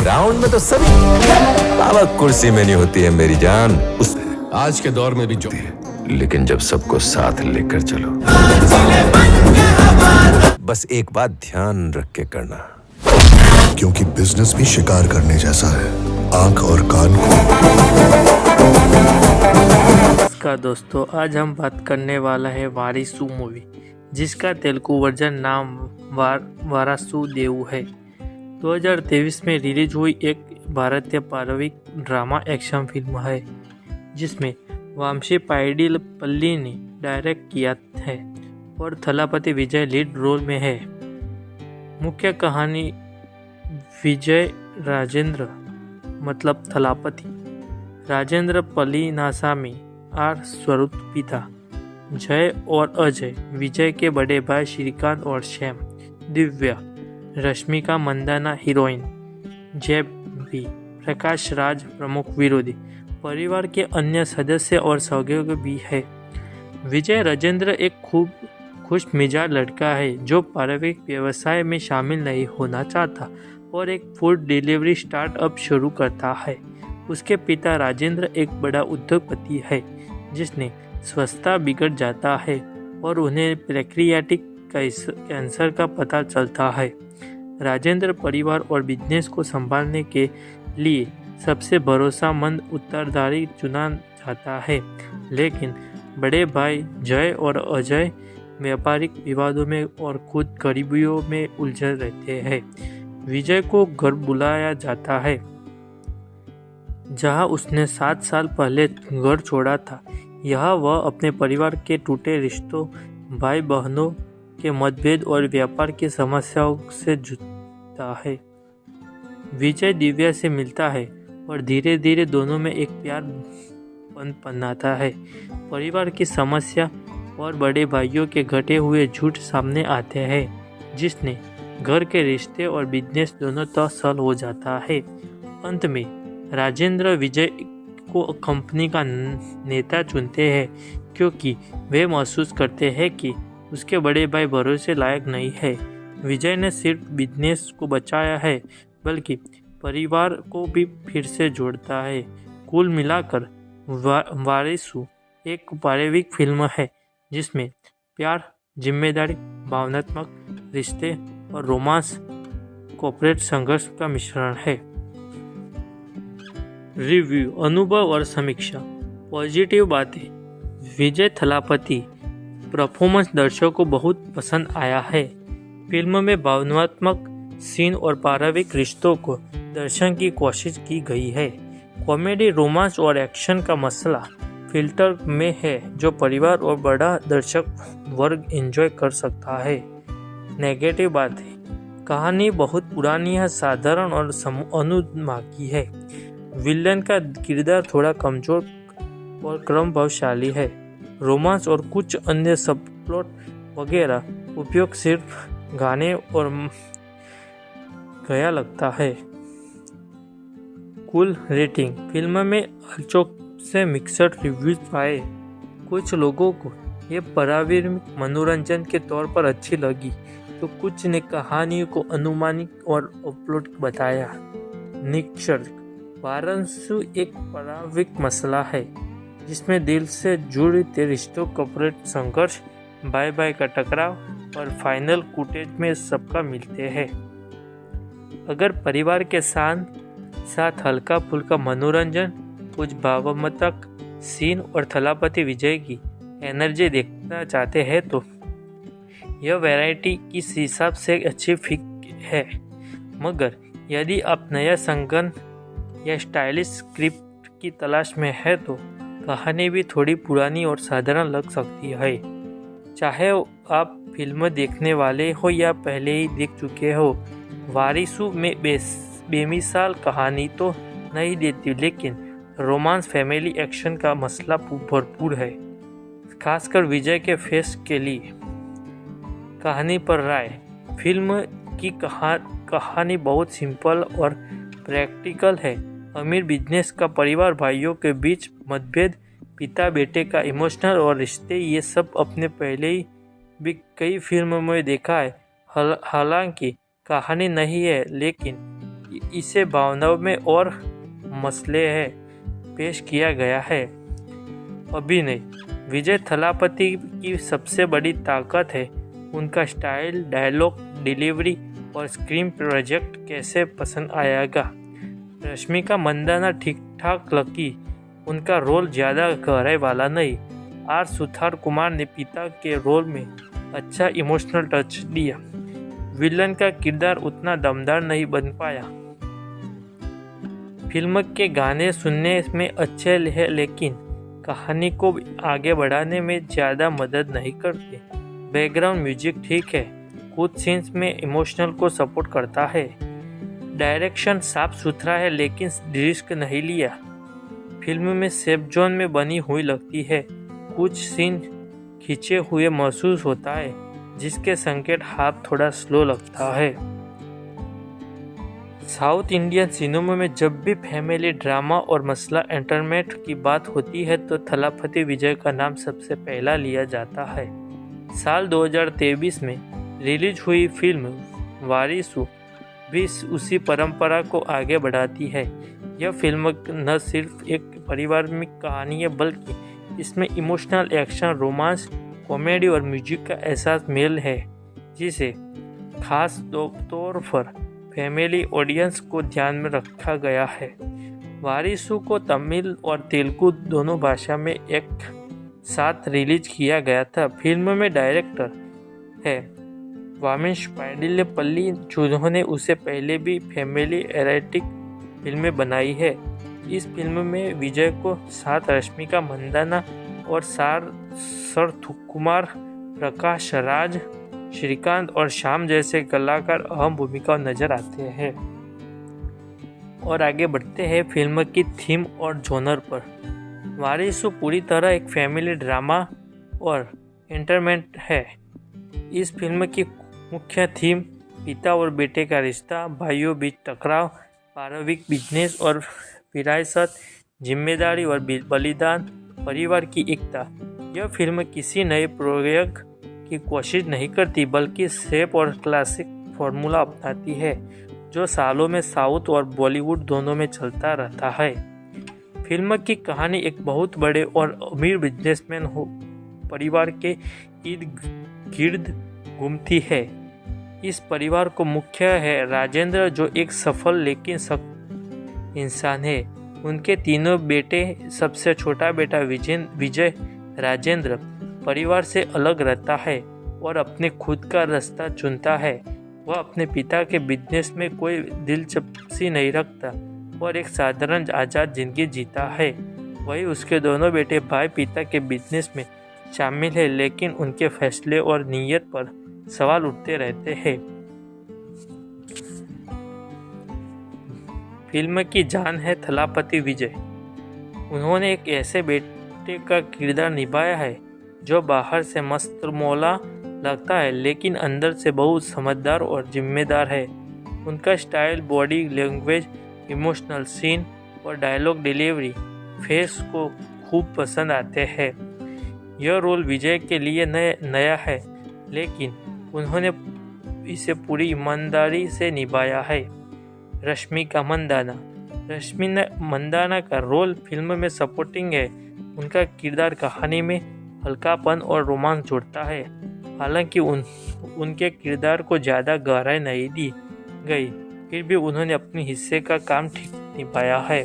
Ground में तो सभी पावर कुर्सी में नहीं होती है मेरी जान। उस आज के दौर में भी जो लेकिन जब सबको साथ लेकर चलो, बस एक बात ध्यान रख के करना, क्योंकि बिजनेस भी शिकार करने जैसा है, आंख और कान को। नमस्कार दोस्तों, आज हम बात करने वाला है वारिसु मूवी, जिसका तेलुगु वर्जन नाम वारासु देवु है। 2023 में रिलीज हुई एक भारतीय पारिवारिक ड्रामा एक्शन फिल्म है, जिसमें वामशी पायडिलपल्ली ने डायरेक्ट किया है और थलापति विजय लीड रोल में है। मुख्य कहानी विजय राजेंद्र मतलब थलापति राजेंद्र पलीनासामी आर स्वरूप पिता, जय और अजय विजय के बड़े भाई श्रीकांत और श्याम, दिव्या रश्मिका मंदाना हीरोइन, जय भी प्रकाश राज प्रमुख विरोधी, परिवार के अन्य सदस्य और सहयोगी भी है। विजय राजेंद्र एक खूब खुश मिजाज लड़का है जो पारिवारिक व्यवसाय में शामिल नहीं होना चाहता और एक फूड डिलीवरी स्टार्टअप शुरू करता है। उसके पिता राजेंद्र एक बड़ा उद्योगपति है जिसने स्वास्थ्य बिगड़ जाता है और उन्हें पैंक्रियाटिक कैंसर का पता चलता है। राजेंद्र परिवार और बिजनेस को संभालने के लिए सबसे भरोसेमंद उत्तरदारी चुना जाता है, लेकिन बड़े भाई जय और अजय व्यापारिक विवादों में और खुद गरीबियों में उलझे रहते हैं। विजय को घर बुलाया जाता है जहां उसने 7 साल पहले घर छोड़ा था। यहाँ वह अपने परिवार के टूटे रिश्तों, भाई बहनों के मतभेद और व्यापार की समस्याओं से जूझता है। विजय दिव्या से मिलता है और धीरे धीरे दोनों में एक प्यार पनपनाता है। परिवार की समस्या और बड़े भाइयों के घटे हुए झूठ सामने आते हैं, जिसने घर के रिश्ते और बिजनेस दोनों तहस-नहस हो जाता है। अंत में राजेंद्र विजय को कंपनी का नेता चुनते हैं क्योंकि वे महसूस करते हैं कि उसके बड़े भाई भरोसे लायक नहीं है। विजय ने सिर्फ बिजनेस को बचाया है बल्कि परिवार को भी फिर से जोड़ता है। कुल मिलाकर वारिसु एक पारिवारिक फिल्म है जिसमें प्यार, जिम्मेदारी, भावनात्मक रिश्ते और रोमांस, कॉर्पोरेट संघर्ष का मिश्रण है। रिव्यू, अनुभव और समीक्षा। पॉजिटिव बातें। विजय थलापति परफॉर्मेंस दर्शकों को बहुत पसंद आया है। फिल्म में भावनात्मक सीन और पारिवारिक रिश्तों को दर्शन की कोशिश की गई है। कॉमेडी, रोमांस और एक्शन का मसला फिल्टर में है जो परिवार और बड़ा दर्शक वर्ग एंजॉय कर सकता है। नेगेटिव बातें। कहानी बहुत पुरानी है, साधारण और अनुमाकी है। विलन का किरदार थोड़ा कमजोर और क्रमबद्धशाली है। रोमांस और कुछ अन्य सबप्लॉट वगैरह उपयोग सिर्फ गाने और गया लगता है। कुल रेटिंग। फिल्म में हलचल से मिक्सड रिव्यूज पाए। कुछ लोगों को ये पारिवारिक मनोरंजन के तौर पर अच्छी लगी तो कुछ ने कहानी को अनुमानित और अपलोड बताया। निष्कर्ष, वाराणसी एक पारिवारिक मसला है जिसमें दिल से जुड़े रिश्तों, कॉर्पोरेट संघर्ष, बाय बाय का टकराव और फाइनल फुटेज में सबका मिलते हैं। अगर परिवार के साथ हल्का फुल्का मनोरंजन, कुछ भावनात्मक सीन और थलापति विजय की एनर्जी देखना चाहते हैं तो यह वैरायटी किस हिसाब से अच्छी फिक है। मगर यदि आप नया संगन या स्टाइलिश स्क्रिप्ट की तलाश में है तो कहानी भी थोड़ी पुरानी और साधारण लग सकती है। चाहे आप फिल्म देखने वाले हो या पहले ही देख चुके हो, वारिसु में बेमिसाल कहानी तो नहीं देती, लेकिन रोमांस, फैमिली, एक्शन का मसला भरपूर है। खासकर विजय के फेस के लिए। कहानी पर राय। फिल्म की कहानी बहुत सिंपल और प्रैक्टिकल है। अमीर बिजनेस का परिवार, भाइयों के बीच मतभेद, पिता बेटे का इमोशनल और रिश्ते, ये सब अपने पहले ही भी कई फिल्मों में देखा है। हालांकि कहानी नहीं है, लेकिन इसे भावनाओं में और मसले है पेश किया गया है। अभिनय विजय थलापति की सबसे बड़ी ताकत है उनका स्टाइल, डायलॉग डिलीवरी और स्क्रीन प्रोजेक्ट कैसे पसंद आएगा। रश्मिका मंदाना ठीक ठाक लगी, उनका रोल ज़्यादा गहराई वाला नहीं। आर सुथार कुमार ने पिता के रोल में अच्छा इमोशनल टच दिया। विलन का किरदार उतना दमदार नहीं बन पाया। फिल्म के गाने सुनने में अच्छे हैं लेकिन कहानी को आगे बढ़ाने में ज़्यादा मदद नहीं करते। बैकग्राउंड म्यूजिक ठीक है, कुछ सीन्स में इमोशनल को सपोर्ट करता है। डायरेक्शन साफ सुथरा है लेकिन रिस्क नहीं लिया। फिल्म में सेफ जोन में बनी हुई लगती है। कुछ सीन खींचे हुए महसूस होता है जिसके संकेत हाथ थोड़ा स्लो लगता है। साउथ इंडियन सिनेमा में जब भी फैमिली ड्रामा और मसला एंटरटेनमेंट की बात होती है तो थलापति विजय का नाम सबसे पहला लिया जाता है। साल 2023 में रिलीज हुई फिल्म वारिसू भी उसी परंपरा को आगे बढ़ाती है। यह फिल्म न सिर्फ एक पारिवारिक कहानी है बल्कि इसमें इमोशनल एक्शन, रोमांस, कॉमेडी और म्यूजिक का एहसास मेल है जिसे खास तौर पर फैमिली ऑडियंस को ध्यान में रखा गया है। वारिसू को तमिल और तेलुगु दोनों भाषा में एक साथ रिलीज किया गया था। फिल्म में डायरेक्टर है वामिश पाइडिल्लेपल्ली जिन्होंने उसे पहले भी फैमिली एरोटिक फिल्में बनाई है। इस फिल्म में विजय को साथ रश्मिका मंदाना और सरथुकुमार, प्रकाश राज, श्रीकांत और श्याम जैसे कलाकार अहम भूमिका नजर आते हैं। और आगे बढ़ते हैं फिल्म की थीम और जॉनर पर। वारिसू पूरी तरह एक फैमिली ड्रामा और एंटरटेनमेंट है। इस फिल्म की मुख्य थीम पिता और बेटे का रिश्ता, भाइयों बीच टकराव, पारिवारिक बिजनेस और विरासत, जिम्मेदारी और बलिदान, परिवार की एकता। यह फिल्म किसी नए प्रयोग की कोशिश नहीं करती बल्कि सेफ और क्लासिक फॉर्मूला अपनाती है जो सालों में साउथ और बॉलीवुड दोनों में चलता रहता है। फिल्म की कहानी एक बहुत बड़े और अमीर बिजनेसमैन परिवार के इर्द गिर्द घूमती है। इस परिवार को मुख्य है राजेंद्र जो एक सफल लेकिन सख्त इंसान है। उनके तीनों बेटे, सबसे छोटा बेटा विजय राजेंद्र परिवार से अलग रहता है और अपने खुद का रास्ता चुनता है। वह अपने पिता के बिजनेस में कोई दिलचस्पी नहीं रखता और एक साधारण आज़ाद जिंदगी जीता है। वही उसके दोनों बेटे भाई पिता के बिजनेस में शामिल है लेकिन उनके फैसले और नीयत पर सवाल उठते रहते हैं। फिल्म की जान है थलापति विजय। उन्होंने एक ऐसे बेटे का किरदार निभाया है जो बाहर से मस्त मौला लगता है लेकिन अंदर से बहुत समझदार और जिम्मेदार है। उनका style, body language, emotional scene और डायलॉग डिलीवरी फेस को खूब पसंद आते हैं। यह रोल विजय के लिए नया है लेकिन उन्होंने इसे पूरी ईमानदारी से निभाया है। रश्मिका मंदाना का रोल फिल्म में सपोर्टिंग है। उनका किरदार कहानी में हल्कापन और रोमांस जोड़ता है। हालांकि उनके किरदार को ज़्यादा गहराई नहीं दी गई, फिर भी उन्होंने अपने हिस्से का काम ठीक निभाया है।